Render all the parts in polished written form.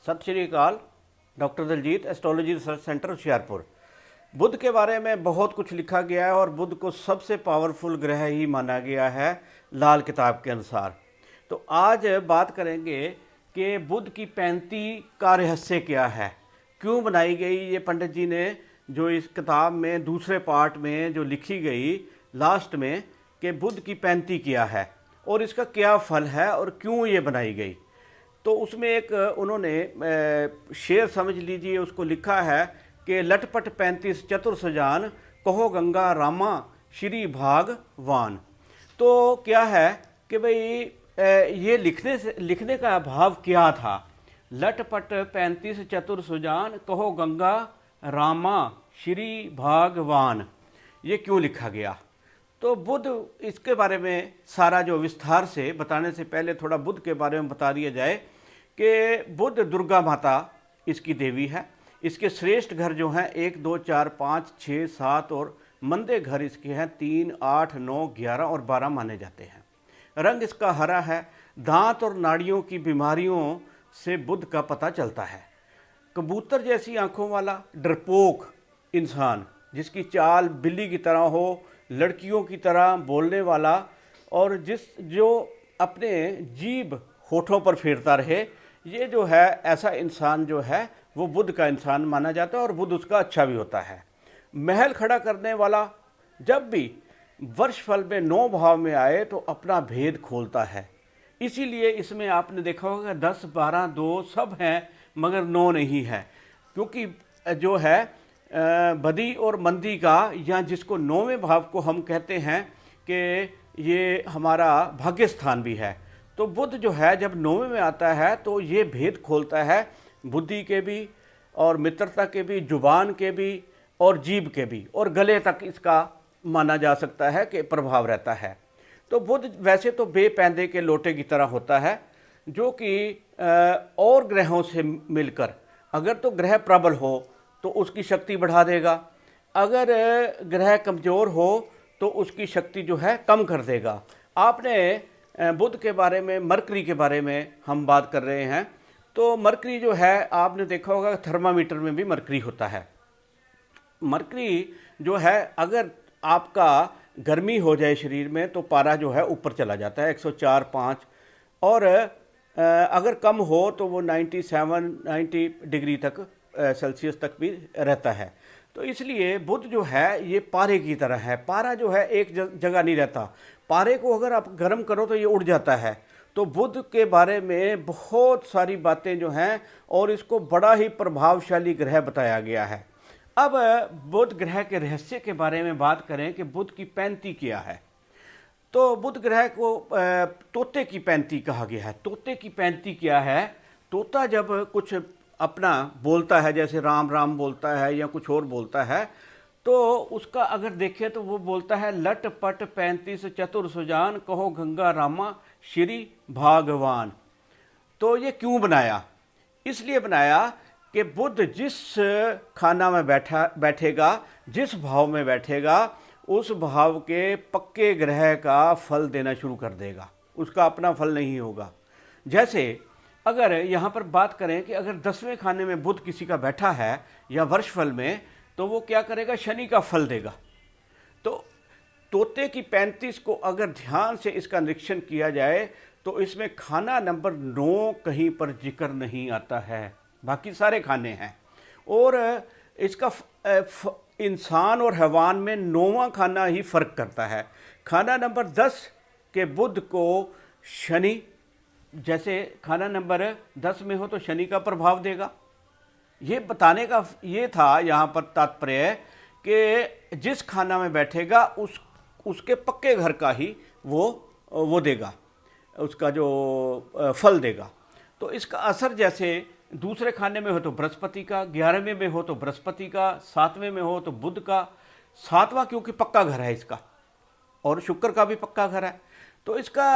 सत श्री अकाल। Doctor Daljit, astrology research centre Hoshiarpur. बुध के बारे में बहुत कुछ लिखा गया है और बुध को सबसे पावरफुल ग्रह ही माना गया है लाल किताब के अनुसार। तो आज बात करेंगे कि बुध की पैंती का रहस्य क्या है, क्यों बनाई गई। ये पंडित जी ने जो इस किताब में दूसरे पार्ट में जो लिखी गई लास्ट में कि बुध की पैंती क्या है और इसका क्या फल है और क्यों ये बनाई गई, तो उसमें एक उन्होंने शेर समझ लीजिए उसको लिखा है कि लटपट 35 चतुर सजान, कहो गंगा रामा श्री भागवान। तो क्या है कि भाई ये लिखने का भाव क्या था। लटपट 35 चतुर सुजान, कहो गंगा रामा श्री भागवान, ये क्यों लिखा गया। तो बुध, इसके बारे में सारा जो विस्तार से बताने से पहले थोड़ा बुध के बारे में बता दिया जाए कि बुध दुर्गा माता इसकी देवी है। इसके श्रेष्ठ घर जो हैं 1, 2, 4, 5, 6, 7 और मंदे घर इसके हैं 3, 8, 9, 11 और 12 माने जाते हैं। रंग इसका हरा है। दांत और नाड़ियों की बीमारियों से बुध का पता चलता है। कबूतर जैसी आंखों वाला डरपोक इंसान, जिसकी चाल बिल्ली की तरह हो, लड़कियों की तरह बोलने वाला और जो अपने जीभ होठों पर फेरता रहे, ये जो है ऐसा इंसान जो है वो बुध का इंसान माना जाता है और बुध उसका अच्छा भी होता है। महल खड़ा करने वाला, जब भी वर्षफल में 9 भाव में आए तो अपना भेद खोलता है। इसीलिए इसमें आपने देखा होगा 10, 12, 2 सब हैं मगर 9 नहीं है, क्योंकि जो है बदी और मंदी का, या जिसको 9वें भाव को हम कहते हैं कि ये हमारा भाग्य स्थान भी है। तो बुध जो है जब 9वें में आता है तो ये भेद खोलता है बुद्धि के भी और मित्रता के भी, जुबान के भी और जीभ के भी, और गले तक इसका माना जा सकता है कि प्रभाव रहता है। तो बुध वैसे तो बेपैंदे के लोटे की तरह होता है, जो कि और ग्रहों से मिलकर, अगर तो ग्रह प्रबल हो तो उसकी शक्ति बढ़ा देगा, अगर ग्रह कमज़ोर हो तो उसकी शक्ति जो है कम कर देगा। आपने बुध के बारे में, मरकरी के बारे में हम बात कर रहे हैं, तो मरकरी जो है आपने देखा होगा थर्मामीटर में भी मरकरी होता है। मरकरी जो है अगर आपका गर्मी हो जाए शरीर में तो पारा जो है ऊपर चला जाता है 104, 5, और अगर कम हो तो वो 97, 90 डिग्री तक सेल्सियस तक भी रहता है। तो इसलिए बुध जो है ये पारे की तरह है। पारा जो है एक जगह नहीं रहता। पारे को अगर आप गर्म करो तो ये उड़ जाता है। तो बुध के बारे में बहुत सारी बातें जो हैं और इसको बड़ा ही प्रभावशाली ग्रह बताया गया है। अब बुध ग्रह के रहस्य के बारे में बात करें कि बुध की पैंती क्या है, तो बुध ग्रह को तोते की पैंती कहा गया है। तोते की पैंती क्या है? तोता जब कुछ अपना बोलता है, जैसे राम राम बोलता है या कुछ और बोलता है, तो उसका अगर देखें तो वो बोलता है लटपट 35 चतुर सुजान, कहो गंगा रामा श्री भागवान। तो ये क्यों बनाया? इसलिए बनाया कि बुध जिस खाना में बैठेगा, जिस भाव में बैठेगा, उस भाव के पक्के ग्रह का फल देना शुरू कर देगा, उसका अपना फल नहीं होगा। जैसे अगर यहाँ पर बात करें कि अगर 10वें खाने में बुध किसी का बैठा है या वर्षफल में, तो वो क्या करेगा? शनि का फल देगा। तो तोते की 35 को अगर ध्यान से इसका निरीक्षण किया जाए तो इसमें खाना नंबर 9 कहीं पर जिक्र नहीं आता है, बाकी सारे खाने हैं। और इसका इंसान और हैवान में 9वां खाना ही फर्क करता है। खाना नंबर 10 के बुध को शनि, जैसे खाना नंबर 10 में हो तो शनि का प्रभाव देगा। ये बताने का ये था यहाँ पर तात्पर्य कि जिस खाना में बैठेगा उसके पक्के घर का ही वो देगा, उसका जो फल देगा। तो इसका असर जैसे दूसरे खाने में हो तो बृहस्पति का, 11वें में हो तो बृहस्पति का, 7वें में हो तो बुध का। 7वां क्योंकि पक्का घर है इसका, और शुक्र का भी पक्का घर है। तो इसका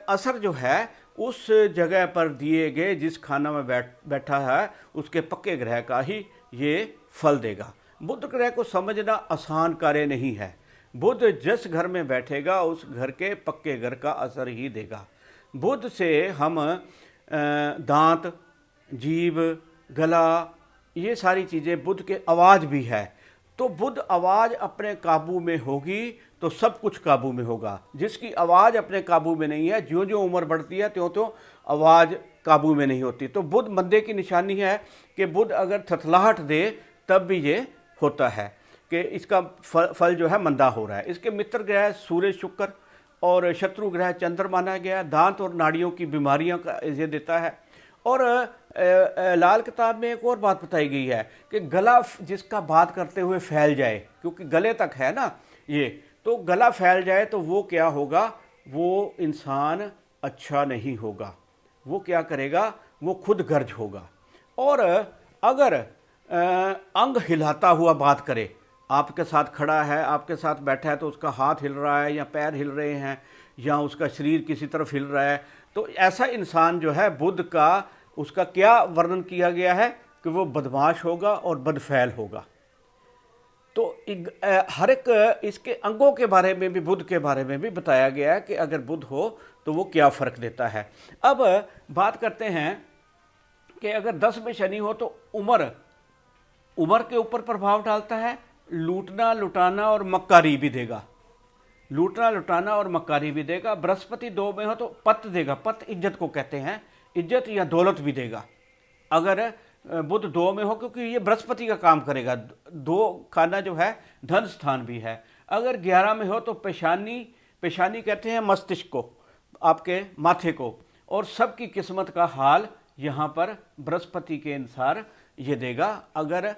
असर जो है उस जगह पर दिए गए जिस खाना में बैठा है उसके पक्के ग्रह का ही ये फल देगा। बुध ग्रह को समझना आसान कार्य नहीं है। बुध जिस घर में बैठेगा उस घर के पक्के घर का असर ही देगा। बुध से हम दांत, जीभ, गला, ये सारी चीज़ें बुध के आवाज़ भी है। तो बुध आवाज़ अपने काबू में होगी तो सब कुछ काबू में होगा। जिसकी आवाज़ अपने काबू में नहीं है, ज्यों ज्यों उम्र बढ़ती है त्यों त्यों आवाज़ काबू में नहीं होती। तो बुध मंदे की निशानी है कि बुध अगर थथलाहट दे तब भी ये होता है कि इसका फल जो है मंदा हो रहा है। इसके मित्र ग्रह सूर्य, शुक्र और शत्रु ग्रह चंद्र माना गया। दांत और नाड़ियों की बीमारियों का ये देता है। और लाल किताब में एक और बात बताई गई है कि गला जिसका बात करते हुए फैल जाए, क्योंकि गले तक है ना ये, तो गला फैल जाए तो वो क्या होगा, वो इंसान अच्छा नहीं होगा। वो क्या करेगा, वो खुद गर्ज होगा। और अगर अंग हिलाता हुआ बात करे, आपके साथ खड़ा है, आपके साथ बैठा है तो उसका हाथ हिल रहा है या पैर हिल रहे हैं या उसका शरीर किसी तरफ हिल रहा है, तो ऐसा इंसान जो है बुध का, उसका क्या वर्णन किया गया है कि वो बदमाश होगा और बदफैल होगा। तो हर एक इसके अंगों के बारे में भी, बुध के बारे में भी बताया गया है कि अगर बुध हो तो वो क्या फ़र्क देता है। अब बात करते हैं कि अगर 10 में शनि हो तो उम्र के ऊपर प्रभाव डालता है। लूटना, लुटाना और मक्कारी भी देगा। लूटना, लुटाना और मक्कारी भी देगा। बृहस्पति 2 में हो तो पत देगा। पत इज्जत को कहते हैं, इज्जत या दौलत भी देगा अगर बुध 2 में हो, क्योंकि ये बृहस्पति का काम करेगा। 2 खाना जो है धन स्थान भी है। अगर 11 में हो तो पेशानी कहते हैं मस्तिष्क को, आपके माथे को। और सबकी किस्मत का हाल यहाँ पर बृहस्पति के अनुसार ये देगा। अगर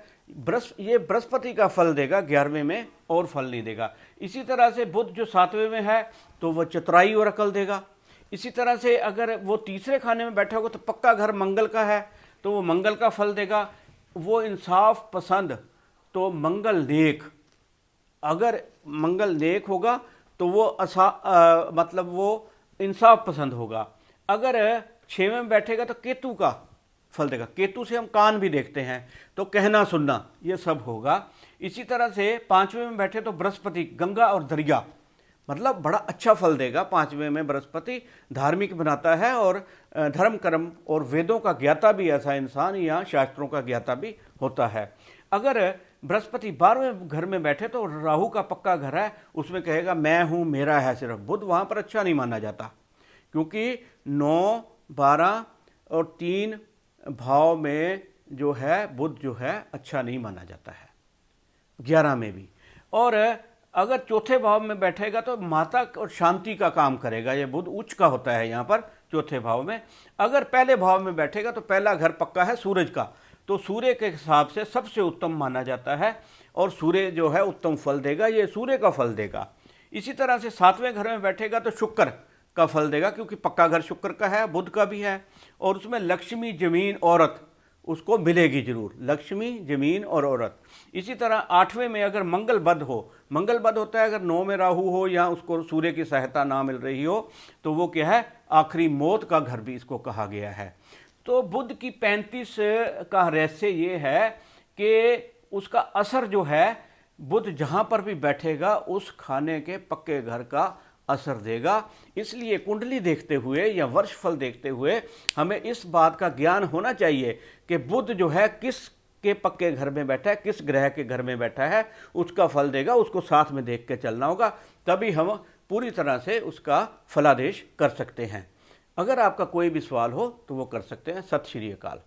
ये बृहस्पति का फल देगा 11वें में, और फल नहीं देगा। इसी तरह से बुध जो 7वें में है तो वह चतुराई और अकल देगा। इसी तरह से अगर वो तीसरे खाने में बैठा होगा तो पक्का घर मंगल का है तो वो मंगल का फल देगा। वो इंसाफ पसंद, तो मंगल नेक, अगर मंगल नेक होगा तो वो मतलब वो इंसाफ पसंद होगा। अगर 6वें में बैठेगा तो केतु का फल देगा। केतु से हम कान भी देखते हैं, तो कहना सुनना ये सब होगा। इसी तरह से 5वें में बैठे तो बृहस्पति गंगा और दरिया, मतलब बड़ा अच्छा फल देगा। 5वें में बृहस्पति धार्मिक बनाता है और धर्म कर्म और वेदों का ज्ञाता भी ऐसा इंसान या शास्त्रों का ज्ञाता भी होता है। अगर बृहस्पति 12वें घर में बैठे तो राहु का पक्का घर है, उसमें कहेगा मैं हूँ, मेरा है सिर्फ। बुध वहाँ पर अच्छा नहीं माना जाता, क्योंकि 9, 12 और 3 भाव में जो है बुध जो है अच्छा नहीं माना जाता है, 11 में भी। और अगर चौथे भाव में बैठेगा तो माता और शांति का काम करेगा। ये बुध उच्च का होता है यहाँ पर चौथे भाव में। अगर पहले भाव में बैठेगा तो पहला घर पक्का है सूरज का, तो सूर्य के हिसाब से सबसे उत्तम माना जाता है और सूर्य जो है उत्तम फल देगा, ये सूर्य का फल देगा। इसी तरह से 7वें घर में बैठेगा तो शुक्र का फल देगा, क्योंकि पक्का घर शुक्र का है, बुध का भी है। और उसमें लक्ष्मी, जमीन, औरत उसको मिलेगी जरूर, लक्ष्मी, जमीन और औरत। इसी तरह 8वें में अगर मंगल बद हो, मंगल बद होता है अगर 9 में राहु हो या उसको सूर्य की सहायता ना मिल रही हो, तो वो क्या है, आखिरी मौत का घर भी इसको कहा गया है। तो बुध की 35 का रहस्य ये है कि उसका असर जो है, बुध जहाँ पर भी बैठेगा उस खाने के पक्के घर का असर देगा। इसलिए कुंडली देखते हुए या वर्षफल देखते हुए हमें इस बात का ज्ञान होना चाहिए कि बुध जो है किस के पक्के घर में बैठा है, किस ग्रह के घर में बैठा है, उसका फल देगा। उसको साथ में देख के चलना होगा, तभी हम पूरी तरह से उसका फलादेश कर सकते हैं। अगर आपका कोई भी सवाल हो तो वो कर सकते हैं। सत श्री अकाल।